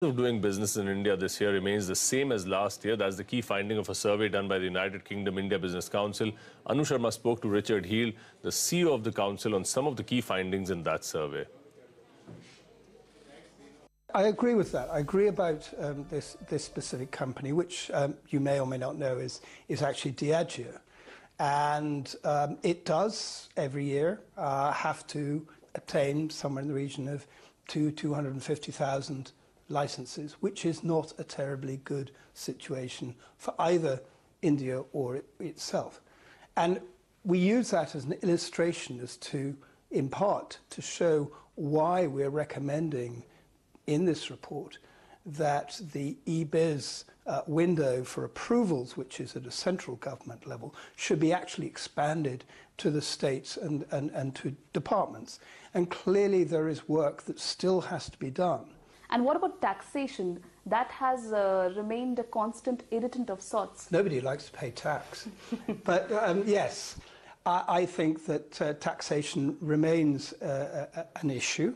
Of doing business in India this year remains the same as last year. That's the key finding of a survey done by the United Kingdom India Business Council. Anu Sharma spoke to Richard Heal, the CEO of the council, on some of the key findings in that survey. I agree with that. I agree about this specific company, which you may or may not know is actually Diageo. And it does, every year, have to obtain somewhere in the region of 250,000 licenses, which is not a terribly good situation for either India or itself. And we use that as an illustration as to, in part, to show why we're recommending in this report that the e-biz window for approvals, which is at a central government level, should be actually expanded to the states and to departments. And clearly there is work that still has to be done. And what about taxation? That has remained a constant irritant of sorts. Nobody likes to pay tax. But yes, I think that taxation remains an issue.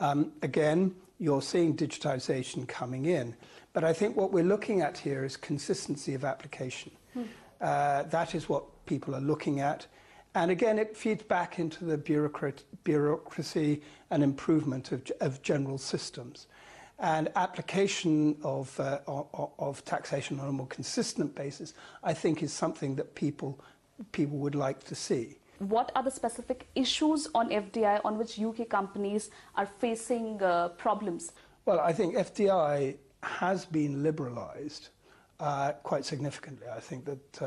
Again, you're seeing digitization coming in. But I think what we're looking at here is consistency of application. That is what people are looking at. And again, it feeds back into the bureaucracy and improvement of general systems. And application of taxation on a more consistent basis, I think, is something that people would like to see. What are the specific issues on FDI on which UK companies are facing problems? Well, I think FDI has been liberalised quite significantly. I think that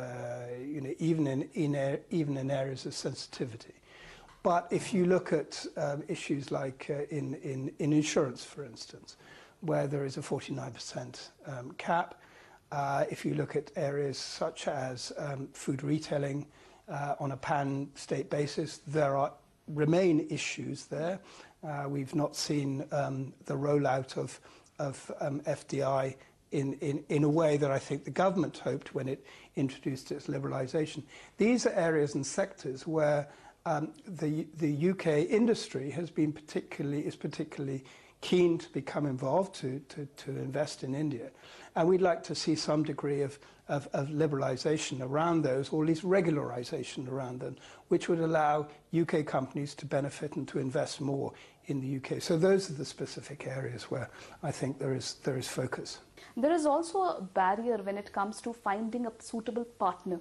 even in areas of sensitivity. But if you look at issues like in insurance, for instance, where there is a 49% cap, if you look at areas such as food retailing on a pan-state basis, there remain issues there. We've not seen the rollout of FDI in a way that I think the government hoped when it introduced its liberalisation. These are areas and sectors where the UK industry is particularly keen to become involved, to invest in India. And we'd like to see some degree of liberalisation around those, or at least regularisation around them, which would allow UK companies to benefit and to invest more in the UK. So those are the specific areas where I think there is focus. There is also a barrier when it comes to finding a suitable partner.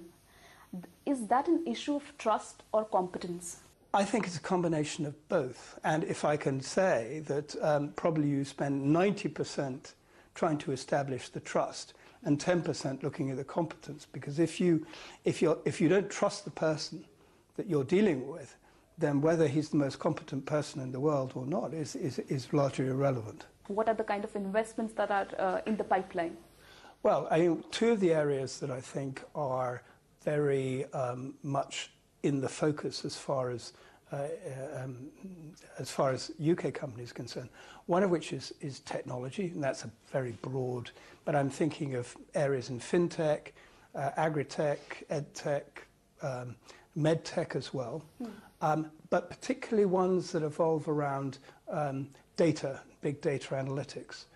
Is that an issue of trust or competence? I think it's a combination of both. And if I can say that probably you spend 90% trying to establish the trust and 10% looking at the competence, because if you don't trust the person that you're dealing with, then whether he's the most competent person in the world or not is largely irrelevant. What are the kind of investments that are in the pipeline? Well, two of the areas that I think are very much in the focus as far as UK companies are concerned. One of which is technology, and that's a very broad, but I'm thinking of areas in fintech, agritech, edtech, medtech as well, but particularly ones that evolve around data, big data analytics.